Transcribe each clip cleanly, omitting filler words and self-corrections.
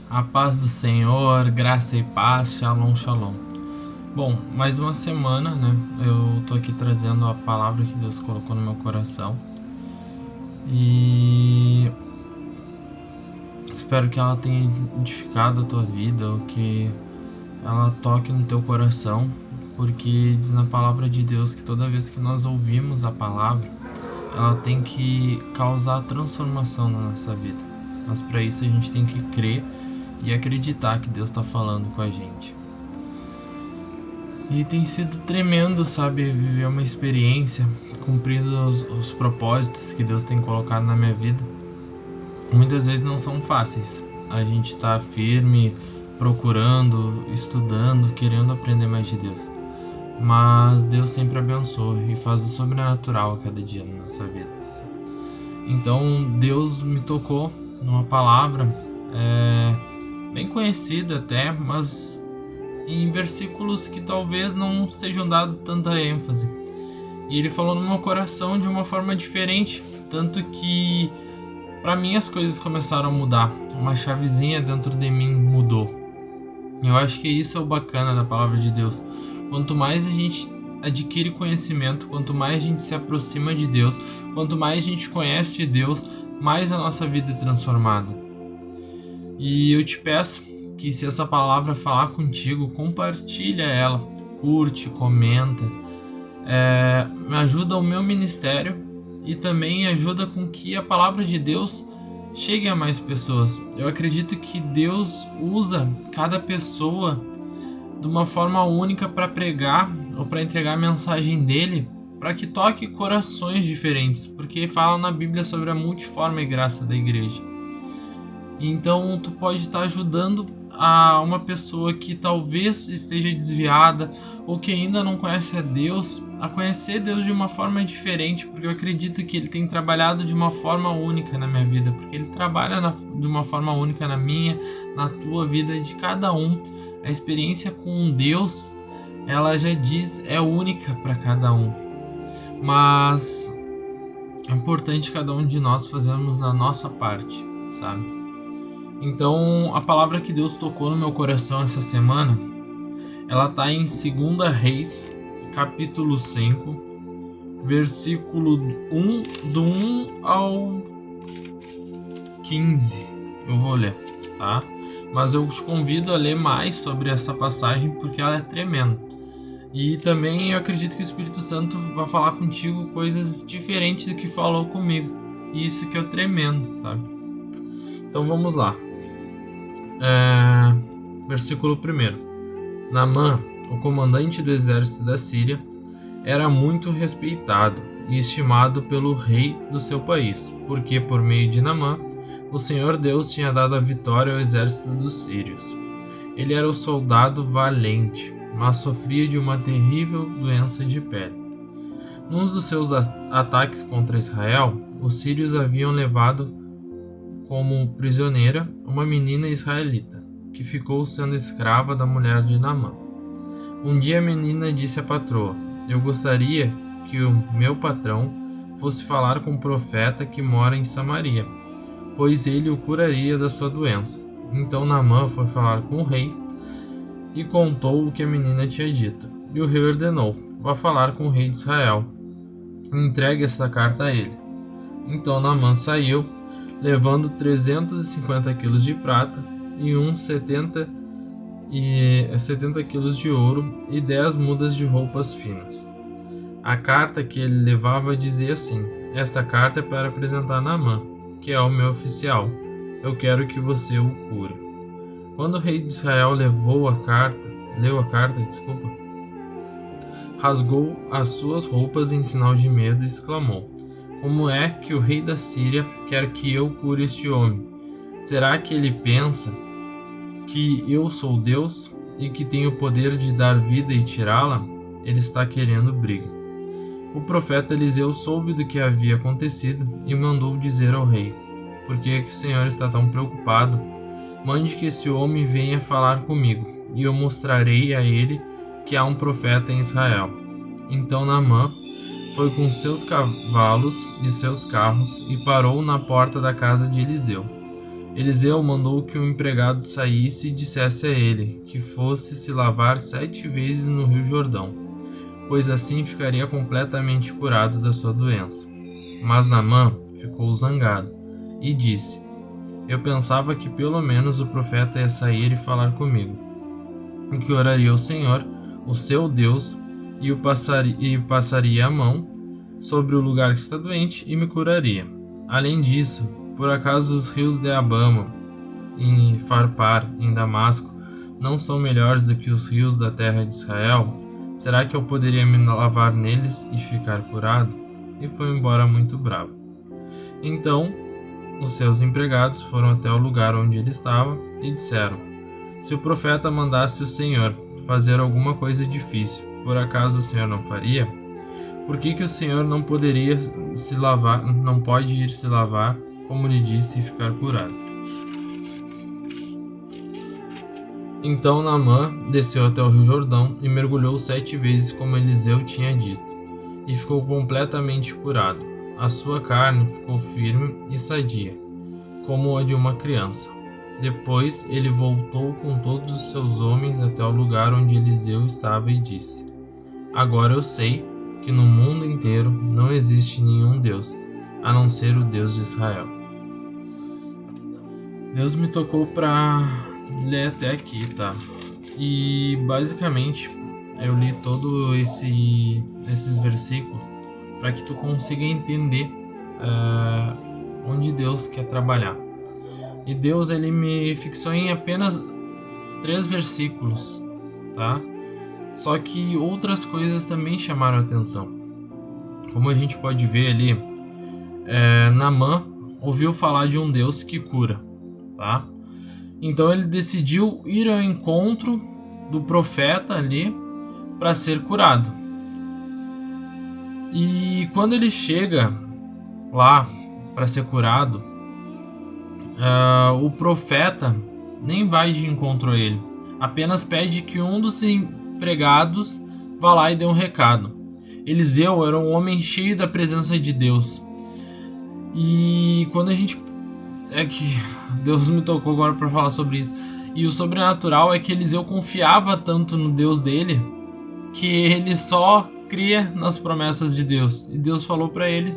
A paz do Senhor, graça e paz, shalom, shalom. Bom, mais uma semana, né? Eu tô aqui trazendo a palavra que Deus colocou no meu coração e espero que ela tenha edificado a tua vida, ou que ela toque no teu coração, porque diz na palavra de Deus que toda vez que nós ouvimos a palavra, ela tem que causar transformação na nossa vida. Mas para isso a gente tem que crer e acreditar que Deus está falando com a gente. E tem sido tremendo, sabe, viver uma experiência, cumprindo os propósitos que Deus tem colocado na minha vida. Muitas vezes não são fáceis. A gente está firme, procurando, estudando, querendo aprender mais de Deus. Mas Deus sempre abençoa e faz o sobrenatural a cada dia na nossa vida. Então Deus me tocou numa palavra bem conhecida até, mas em versículos que talvez não sejam dados tanta ênfase. E ele falou no meu coração de uma forma diferente, tanto que para mim as coisas começaram a mudar. Uma chavezinha dentro de mim mudou. Eu acho que isso é o bacana da palavra de Deus. Quanto mais a gente adquire conhecimento, quanto mais a gente se aproxima de Deus, quanto mais a gente conhece de Deus, mais a nossa vida é transformada. E eu te peço que, se essa palavra falar contigo, compartilha ela, curte, comenta, me ajuda ao meu ministério e também ajuda com que a palavra de Deus chegue a mais pessoas. Eu acredito que Deus usa cada pessoa de uma forma única para pregar ou para entregar a mensagem dele, para que toque corações diferentes, porque fala na Bíblia sobre a multiforme graça da igreja. Então tu pode estar ajudando a uma pessoa que talvez esteja desviada ou que ainda não conhece a Deus, a conhecer Deus de uma forma diferente, porque eu acredito que Ele tem trabalhado de uma forma única na minha vida, porque Ele trabalha de uma forma única na minha, na tua vida, de cada um. A experiência com Deus, ela já diz, é única para cada um, mas é importante cada um de nós fazermos a nossa parte, sabe? Então, a palavra que Deus tocou no meu coração essa semana, ela está em 2 Reis, capítulo 5, versículo 1, do 1 ao 15. Eu vou ler, tá? Mas eu te convido a ler mais sobre essa passagem, porque ela é tremenda. E também eu acredito que o Espírito Santo vai falar contigo coisas diferentes do que falou comigo. E isso que é tremendo, sabe? Então vamos lá. Versículo 1. Naamã, o comandante do exército da Síria, era muito respeitado e estimado pelo rei do seu país, porque por meio de Naamã, o Senhor Deus tinha dado a vitória ao exército dos sírios. Ele era um soldado valente, mas sofria de uma terrível doença de pele. Num dos seus ataques contra Israel, os sírios haviam levado como prisioneira uma menina israelita, que ficou sendo escrava da mulher de Naamã. Um dia a menina disse à patroa: "Eu gostaria que o meu patrão fosse falar com o profeta que mora em Samaria, pois ele o curaria da sua doença." Então Naamã foi falar com o rei e contou o que a menina tinha dito. E o rei ordenou: "Vá falar com o rei de Israel. Entregue essa carta a ele." Então Naamã saiu, levando 350 quilos de prata e uns 70 quilos de ouro e 10 mudas de roupas finas. A carta que ele levava dizia assim: "Esta carta é para apresentar a Naamã, que é o meu oficial. Eu quero que você o cure." Quando o rei de Israel leu a carta, rasgou as suas roupas em sinal de medo e exclamou: "Como é que o rei da Síria quer que eu cure este homem? Será que ele pensa que eu sou Deus e que tenho o poder de dar vida e tirá-la? Ele está querendo briga." O profeta Eliseu soube do que havia acontecido e mandou dizer ao rei: "Por que o Senhor está tão preocupado? Mande que esse homem venha falar comigo, e eu mostrarei a ele que há um profeta em Israel." Então Naamã foi com seus cavalos e seus carros e parou na porta da casa de Eliseu. Eliseu mandou que o empregado saísse e dissesse a ele que fosse se lavar 7 vezes no Rio Jordão, pois assim ficaria completamente curado da sua doença. Mas Naamã ficou zangado e disse: eu pensava que pelo menos o profeta ia sair e falar comigo, e que oraria ao Senhor, o seu Deus, e passaria a mão sobre o lugar que está doente e me curaria. Além disso, por acaso os rios de Abama, em Farpar, em Damasco, não são melhores do que os rios da terra de Israel? Será que eu poderia me lavar neles e ficar curado? E foi embora muito bravo. Então, os seus empregados foram até o lugar onde ele estava e disseram: se o profeta mandasse o Senhor fazer alguma coisa difícil, por acaso o Senhor não faria? Por que o Senhor não poderia se lavar, não pode ir se lavar, como lhe disse, e ficar curado? Então Naamã desceu até o Rio Jordão e mergulhou 7 vezes, como Eliseu tinha dito, e ficou completamente curado. A sua carne ficou firme e sadia, como a de uma criança. Depois ele voltou com todos os seus homens até o lugar onde Eliseu estava e disse: agora eu sei que no mundo inteiro não existe nenhum Deus, a não ser o Deus de Israel. Deus me tocou para ler até aqui, tá? E basicamente eu li todos esses versículos para que tu consiga entender onde Deus quer trabalhar. E Deus, ele me fixou em apenas 3 versículos, tá? Só que outras coisas também chamaram a atenção. Como a gente pode ver ali, Naamã ouviu falar de um Deus que cura, tá? Então ele decidiu ir ao encontro do profeta ali para ser curado. E quando ele chega lá para ser curado, o profeta nem vai de encontro a ele, apenas pede que um dos empregados vá lá e dê um recado. Eliseu era um homem cheio da presença de Deus. E quando a gente... é que Deus me tocou agora para falar sobre isso. E o sobrenatural é que Eliseu confiava tanto no Deus dele que ele só cria nas promessas de Deus. E Deus falou para ele: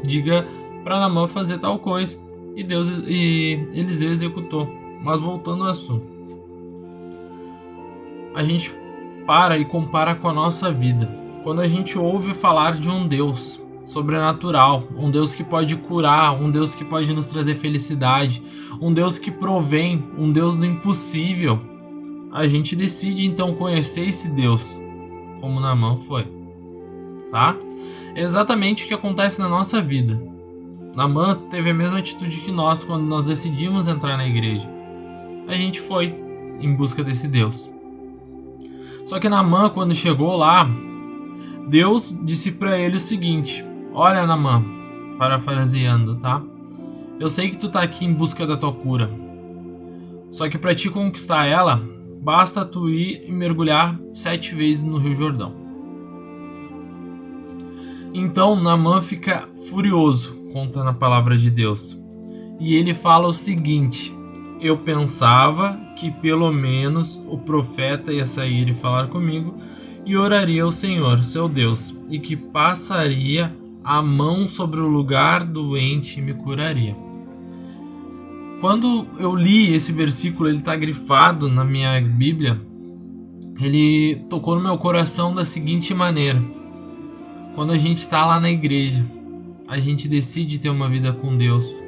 diga para Naamã fazer tal coisa. E Eliseu executou. Mas voltando ao assunto, a gente para e compara com a nossa vida. Quando a gente ouve falar de um Deus sobrenatural, um Deus que pode curar, um Deus que pode nos trazer felicidade, um Deus que provém, um Deus do impossível, a gente decide então conhecer esse Deus, como Naamã foi, tá? É exatamente o que acontece na nossa vida. Naamã teve a mesma atitude que nós quando nós decidimos entrar na igreja. A gente foi em busca desse Deus. Só que Naamã, quando chegou lá, Deus disse para ele o seguinte: olha, Naamã, parafraseando, tá? Eu sei que tu tá aqui em busca da tua cura. Só que para te conquistar ela, basta tu ir e mergulhar 7 vezes no Rio Jordão. Então Naamã fica furioso, conta na palavra de Deus. E ele fala o seguinte: eu pensava que pelo menos o profeta ia sair e falar comigo e oraria ao Senhor, seu Deus, e que passaria a mão sobre o lugar doente e me curaria. Quando eu li esse versículo, ele está grifado na minha Bíblia, ele tocou no meu coração da seguinte maneira: quando a gente está lá na igreja, a gente decide ter uma vida com Deus,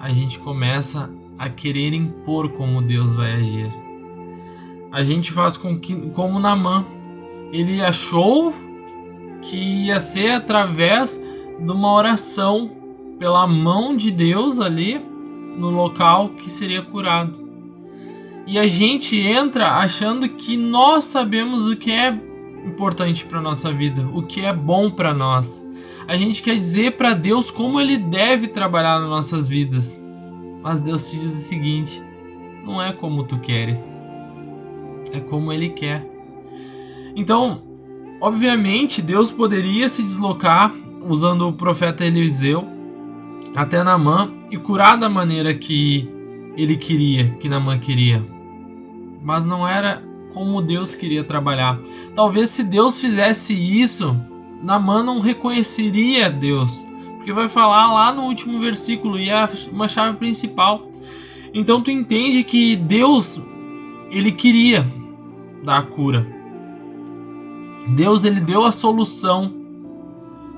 a gente começa a querer impor como Deus vai agir. A gente faz como Naamã, ele achou que ia ser através de uma oração pela mão de Deus ali no local que seria curado. E a gente entra achando que nós sabemos o que é importante para nossa vida, o que é bom para nós. A gente quer dizer para Deus como ele deve trabalhar nas nossas vidas. Mas Deus te diz o seguinte: não é como tu queres, é como ele quer. Então, obviamente, Deus poderia se deslocar usando o profeta Eliseu até Naamã e curar da maneira que ele queria, que Naamã queria. Mas não era como Deus queria trabalhar. Talvez se Deus fizesse isso, Naamã não reconheceria Deus. Porque vai falar lá no último versículo, e é uma chave principal. Então tu entende que Deus, ele queria dar a cura. Deus, ele deu a solução.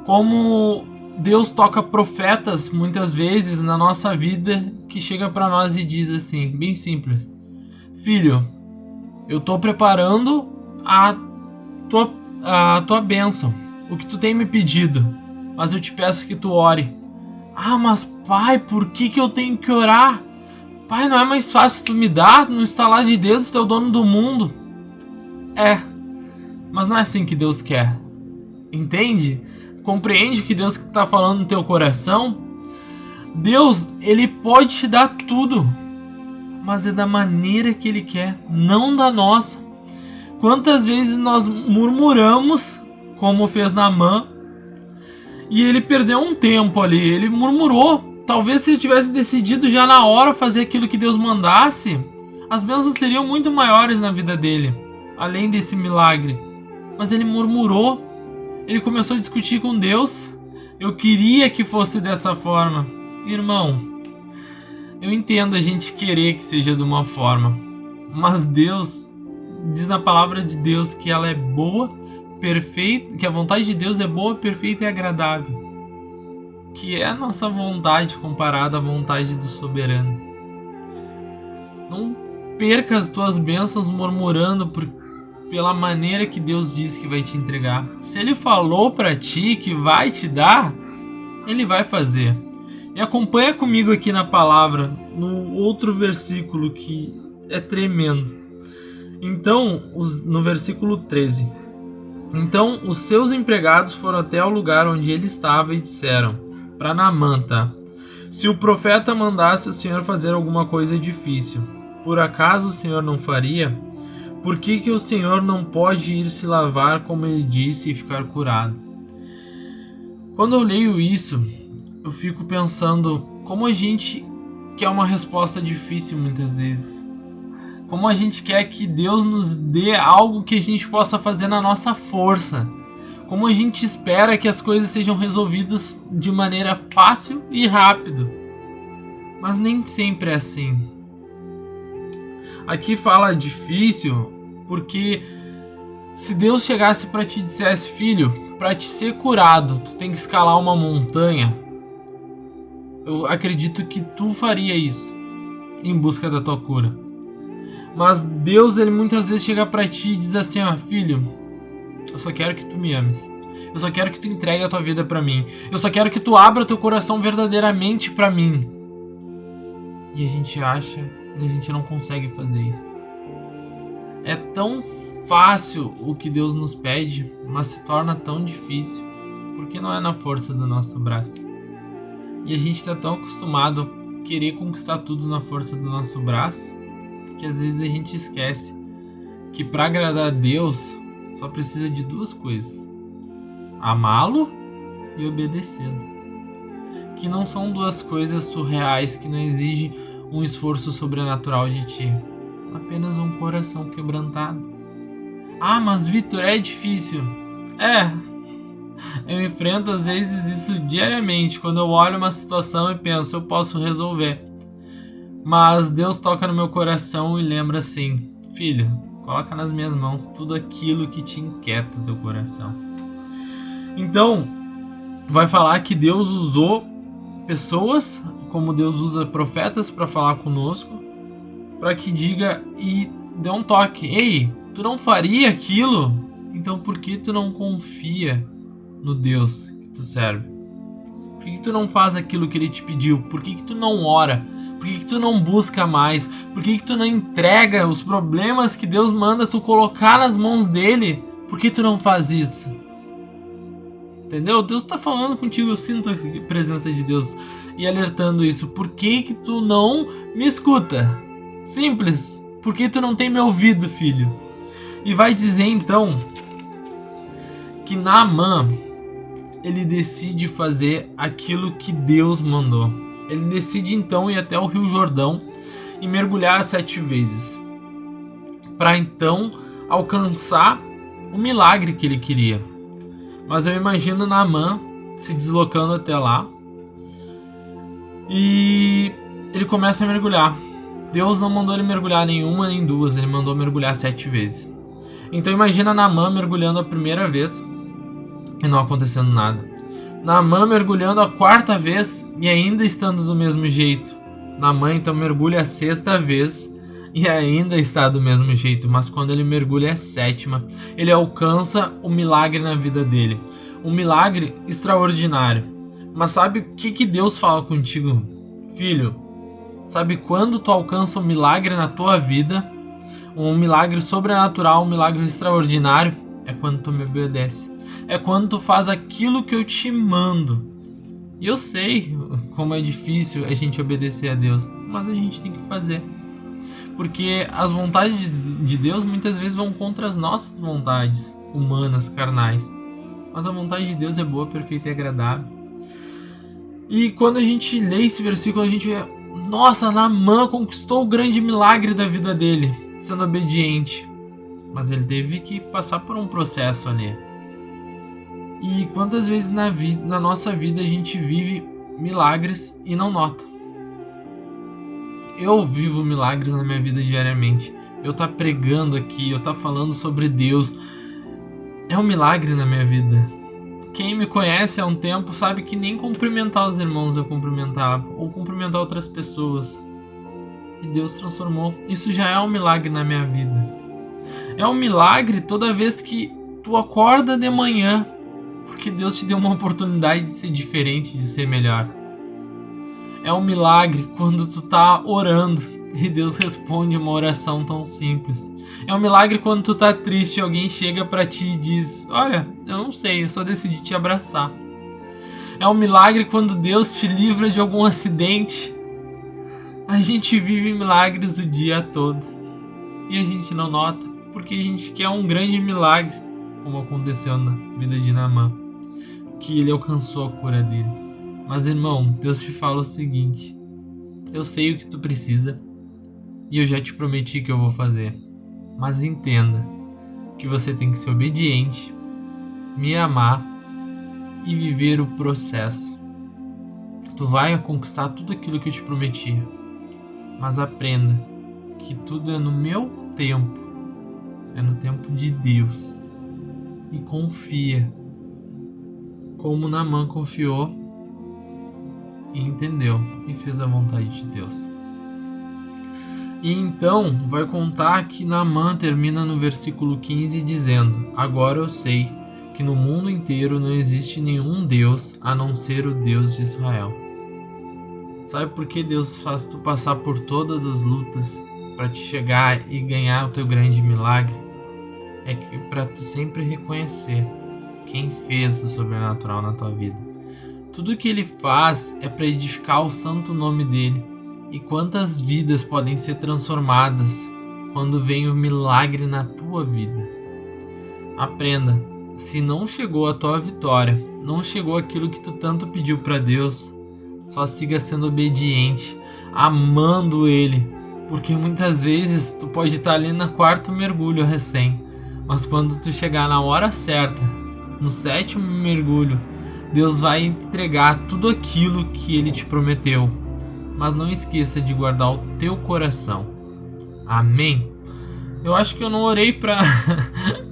Como Deus toca profetas muitas vezes na nossa vida, que chega para nós e diz assim, bem simples: filho, eu tô preparando a tua bênção, o que tu tem me pedido, mas eu te peço que tu ore. Ah, mas pai, por que eu tenho que orar? Pai, não é mais fácil tu me dar no estalar de dedos, tu é o dono do mundo? É, mas não é assim que Deus quer. Entende? Compreende o que Deus está falando no teu coração? Deus, ele pode te dar tudo, mas é da maneira que ele quer, não da nossa. Quantas vezes nós murmuramos, como fez Naamã, e ele perdeu um tempo ali, ele murmurou. Talvez se ele tivesse decidido já na hora fazer aquilo que Deus mandasse, as bênçãos seriam muito maiores na vida dele, além desse milagre. Mas ele murmurou, ele começou a discutir com Deus. Eu queria que fosse dessa forma. Irmão, eu entendo a gente querer que seja de uma forma, mas Deus diz na palavra de Deus que ela é boa, perfeita, que a vontade de Deus é boa, perfeita e agradável, que é a nossa vontade comparada à vontade do soberano. Não perca as tuas bênçãos murmurando pela maneira que Deus diz que vai te entregar. Se ele falou para ti que vai te dar, ele vai fazer. E acompanha comigo aqui na palavra, no outro versículo que é tremendo. Então, no versículo 13. Então, os seus empregados foram até o lugar onde ele estava e disseram para Naamã, tá? Se o profeta mandasse o Senhor fazer alguma coisa difícil, por acaso o Senhor não faria? Por que o Senhor não pode ir se lavar como ele disse e ficar curado? Quando eu leio isso, eu fico pensando como a gente quer uma resposta difícil muitas vezes. Como a gente quer que Deus nos dê algo que a gente possa fazer na nossa força. Como a gente espera que as coisas sejam resolvidas de maneira fácil e rápido. Mas nem sempre é assim. Aqui fala difícil porque se Deus chegasse para ti e dissesse: filho, para te ser curado, tu tem que escalar uma montanha, eu acredito que tu faria isso em busca da tua cura. Mas Deus, ele muitas vezes chega para ti e diz assim: ó, filho, eu só quero que tu me ames. Eu só quero que tu entregue a tua vida para mim. Eu só quero que tu abra teu coração verdadeiramente para mim. E a gente acha e a gente não consegue fazer isso. É tão fácil o que Deus nos pede, mas se torna tão difícil, porque não é na força do nosso braço. E a gente está tão acostumado a querer conquistar tudo na força do nosso braço, que às vezes a gente esquece que para agradar a Deus só precisa de duas coisas: amá-lo e obedecê-lo. Que não são duas coisas surreais, que não exigem um esforço sobrenatural de ti, apenas um coração quebrantado. Ah, mas Vitor, é difícil. Eu enfrento às vezes isso diariamente, quando eu olho uma situação e penso, eu posso resolver. Mas Deus toca no meu coração e lembra assim: filho, coloca nas minhas mãos tudo aquilo que te inquieta teu coração. Então, vai falar que Deus usou pessoas, como Deus usa profetas para falar conosco, para que diga e dê um toque: ei, tu não faria aquilo? Então por que tu não confia no Deus que tu serve? Por que tu não faz aquilo que ele te pediu? Por que tu não ora? Por que tu não busca mais? Por que tu não entrega os problemas que Deus manda tu colocar nas mãos dele? Por que tu não faz isso? Entendeu? Deus está falando contigo, eu sinto a presença de Deus e alertando isso. Por que tu não me escuta? Simples. Por que tu não tem me ouvido, filho? E vai dizer então que Naamã, ele decide fazer aquilo que Deus mandou. Ele decide então ir até o Rio Jordão e mergulhar 7 vezes, para então alcançar o milagre que ele queria. Mas eu imagino Naamã se deslocando até lá e ele começa a mergulhar. Deus não mandou ele mergulhar nenhuma nem duas, ele mandou mergulhar 7 vezes. Então imagina Naamã mergulhando a primeira vez e não acontecendo nada. Naamã mergulhando a 4ª vez e ainda estando do mesmo jeito. Naamã então mergulha a 6ª vez e ainda está do mesmo jeito. Mas quando ele mergulha a 7ª, ele alcança o milagre na vida dele. Um milagre extraordinário. Mas sabe o que Deus fala contigo, filho? Sabe quando tu alcança um milagre na tua vida? Um milagre sobrenatural, um milagre extraordinário? É quando tu me obedece. É quando tu faz aquilo que eu te mando. E eu sei como é difícil a gente obedecer a Deus, mas a gente tem que fazer. Porque as vontades de Deus muitas vezes vão contra as nossas vontades humanas, carnais. Mas a vontade de Deus é boa, perfeita e agradável. E quando a gente lê esse versículo, a gente vê, nossa, Naamã conquistou o grande milagre da vida dele, sendo obediente. Mas ele teve que passar por um processo ali. E quantas vezes na nossa vida a gente vive milagres e não nota? Eu vivo milagres na minha vida diariamente. Eu tô pregando aqui, eu tô falando sobre Deus. É um milagre na minha vida. Quem me conhece há um tempo sabe que nem cumprimentar os irmãos eu cumprimentava, ou cumprimentar outras pessoas. E Deus transformou. Isso já é um milagre na minha vida. É um milagre toda vez que tu acorda de manhã, porque Deus te deu uma oportunidade de ser diferente, de ser melhor. É um milagre quando tu tá orando e Deus responde uma oração tão simples. É um milagre quando tu tá triste e alguém chega pra ti e diz, olha, eu não sei, eu só decidi te abraçar. É um milagre quando Deus te livra de algum acidente. A gente vive milagres o dia todo e a gente não nota, porque a gente quer um grande milagre, como aconteceu na vida de Naamã, que ele alcançou a cura dele. Mas irmão, Deus te fala o seguinte, eu sei o que tu precisa e eu já te prometi que eu vou fazer, mas entenda que você tem que ser obediente, me amar e viver o processo. Tu vai conquistar tudo aquilo que eu te prometi, mas aprenda que tudo é no meu tempo, é no tempo de Deus, e confia, como Naamã confiou e entendeu e fez a vontade de Deus. E então vai contar que Naamã termina no versículo 15 dizendo, agora eu sei que no mundo inteiro não existe nenhum Deus a não ser o Deus de Israel. Sabe por que Deus faz tu passar por todas as lutas para te chegar e ganhar o teu grande milagre? É que para tu sempre reconhecer quem fez o sobrenatural na tua vida. Tudo que ele faz é para edificar o santo nome dele. E quantas vidas podem ser transformadas quando vem o milagre na tua vida? Aprenda, se não chegou a tua vitória, não chegou aquilo que tu tanto pediu para Deus, só siga sendo obediente, amando Ele, porque muitas vezes tu pode estar ali no 4º mergulho recém, mas quando tu chegar na hora certa, no 7º mergulho, Deus vai entregar tudo aquilo que Ele te prometeu. Mas não esqueça de guardar o teu coração. Amém? Eu acho que eu não orei para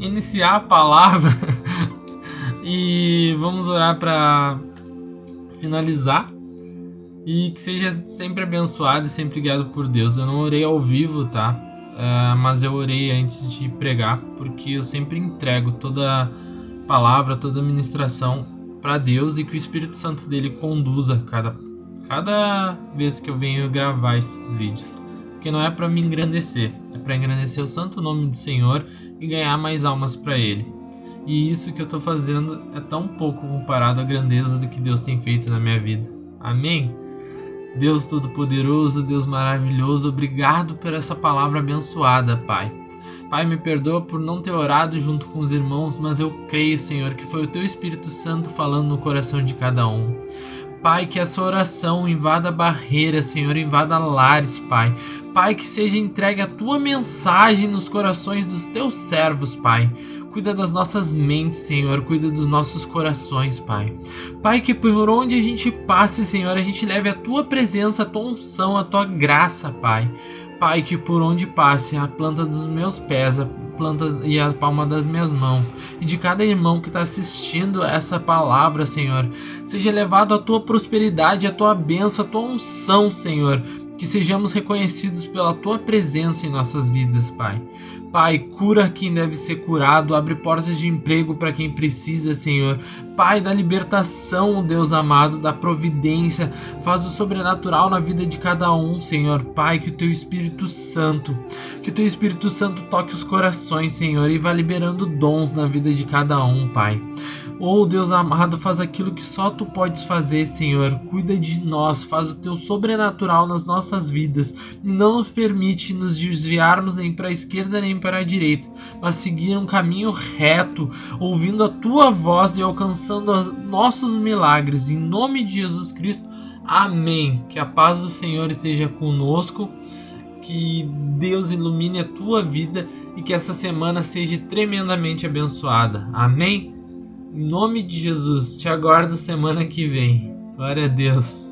iniciar a palavra. E vamos orar para finalizar. E que seja sempre abençoado e sempre guiado por Deus. Eu não orei ao vivo, tá? Mas eu orei antes de pregar, porque eu sempre entrego toda palavra, toda ministração para Deus e que o Espírito Santo dele conduza cada vez que eu venho gravar esses vídeos. Porque não é para me engrandecer, é para engrandecer o santo nome do Senhor e ganhar mais almas para Ele. E isso que eu estou fazendo é tão pouco comparado à grandeza do que Deus tem feito na minha vida. Amém? Deus Todo-Poderoso, Deus maravilhoso, obrigado por essa palavra abençoada, Pai. Pai, me perdoa por não ter orado junto com os irmãos, mas eu creio, Senhor, que foi o Teu Espírito Santo falando no coração de cada um. Pai, que essa oração invada barreiras, Senhor, invada lares, Pai. Pai, que seja entregue a Tua mensagem nos corações dos Teus servos, Pai. Cuida das nossas mentes, Senhor, cuida dos nossos corações, Pai. Pai, que por onde a gente passe, Senhor, a gente leve a Tua presença, a Tua unção, a Tua graça, Pai. Pai, que por onde passe a planta dos meus pés, a planta e a palma das minhas mãos, e de cada irmão que está assistindo essa palavra, Senhor, seja levado a Tua prosperidade, a Tua bênção, a Tua unção, Senhor, que sejamos reconhecidos pela Tua presença em nossas vidas, Pai. Pai, cura quem deve ser curado, abre portas de emprego para quem precisa, Senhor. Pai, da libertação, Deus amado, da providência, faz o sobrenatural na vida de cada um, Senhor. Pai, que o Teu Espírito Santo toque os corações, Senhor, e vá liberando dons na vida de cada um, Pai. Oh, Deus amado, faz aquilo que só Tu podes fazer, Senhor. Cuida de nós, faz o Teu sobrenatural nas nossas vidas e não nos permite nos desviarmos nem para a esquerda nem para a direita, mas seguir um caminho reto, ouvindo a Tua voz e alcançando os nossos milagres. Em nome de Jesus Cristo, amém. Que a paz do Senhor esteja conosco, que Deus ilumine a tua vida e que essa semana seja tremendamente abençoada. Amém? Em nome de Jesus, te aguardo semana que vem. Glória a Deus.